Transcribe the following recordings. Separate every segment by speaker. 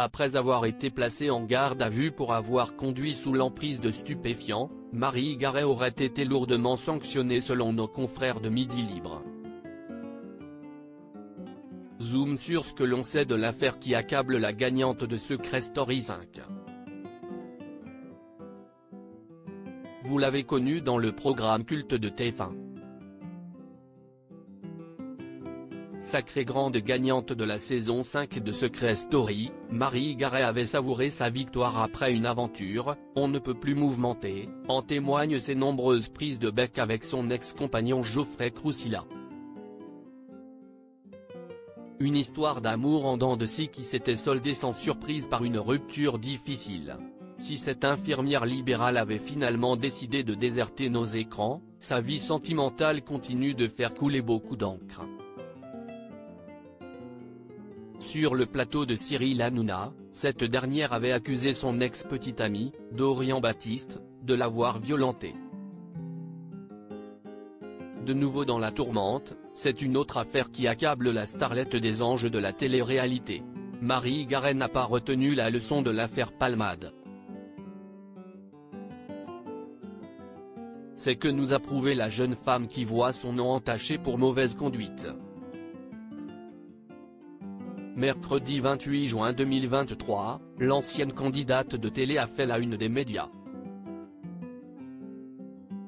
Speaker 1: Après avoir été placée en garde à vue pour avoir conduit sous l'emprise de stupéfiants, Marie Garet aurait été lourdement sanctionnée selon nos confrères de Midi Libre. Zoom sur ce que l'on sait de l'affaire qui accable la gagnante de Secret Story 5. Vous l'avez connue dans le programme culte de TF1. Sacrée grande gagnante de la saison 5 de Secret Story, Marie Garet avait savouré sa victoire après une aventure, on ne peut plus mouvementée, en témoignent ses nombreuses prises de bec avec son ex-compagnon Geoffrey Crousilla. Une histoire d'amour en dents de scie qui s'était soldée sans surprise par une rupture difficile. Si cette infirmière libérale avait finalement décidé de déserter nos écrans, sa vie sentimentale continue de faire couler beaucoup d'encre. Sur le plateau de Cyril Hanouna, cette dernière avait accusé son ex-petit ami, Dorian Baptiste, de l'avoir violentée. De nouveau dans la tourmente, c'est une autre affaire qui accable la starlette des anges de la télé-réalité. Marie Garet n'a pas retenu la leçon de l'affaire Palmade. C'est que nous a prouvé la jeune femme qui voit son nom entaché pour mauvaise conduite. Mercredi 28 juin 2023, l'ancienne candidate de télé a fait la une des médias.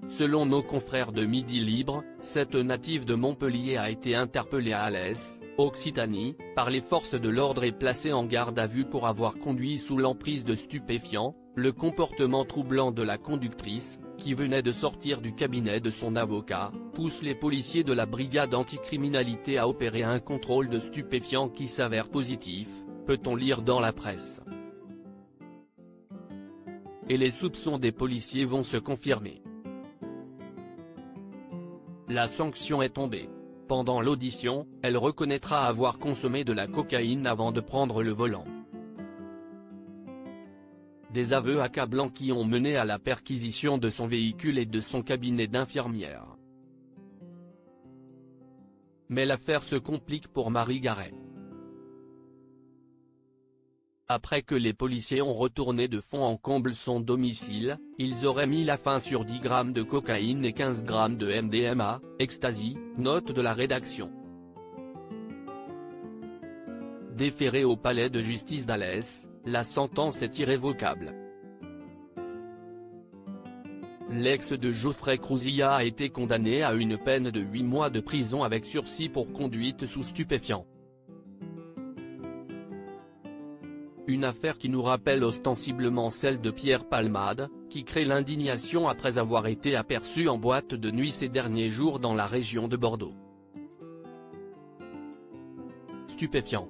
Speaker 1: Selon nos confrères de Midi Libre, cette native de Montpellier a été interpellée à Alès, Occitanie, par les forces de l'ordre et placée en garde à vue pour avoir conduit sous l'emprise de stupéfiants, le comportement troublant de la conductrice, qui venait de sortir du cabinet de son avocat, pousse les policiers de la brigade anticriminalité à opérer un contrôle de stupéfiants qui s'avère positif, peut-on lire dans la presse. Et les soupçons des policiers vont se confirmer. La sanction est tombée. Pendant l'audition, elle reconnaîtra avoir consommé de la cocaïne avant de prendre le volant. Des aveux accablants qui ont mené à la perquisition de son véhicule et de son cabinet d'infirmière. Mais l'affaire se complique pour Marie Garet. Après que les policiers ont retourné de fond en comble son domicile, ils auraient mis la fin sur 10 grammes de cocaïne et 15 grammes de MDMA, ecstasy, note de la rédaction. Déféré au palais de justice d'Alès, la sentence est irrévocable. L'ex de Geoffrey Crousilla a été condamné à une peine de 8 mois de prison avec sursis pour conduite sous stupéfiants. Une affaire qui nous rappelle ostensiblement celle de Pierre Palmade, qui crée l'indignation après avoir été aperçu en boîte de nuit ces derniers jours dans la région de Bordeaux. Stupéfiant.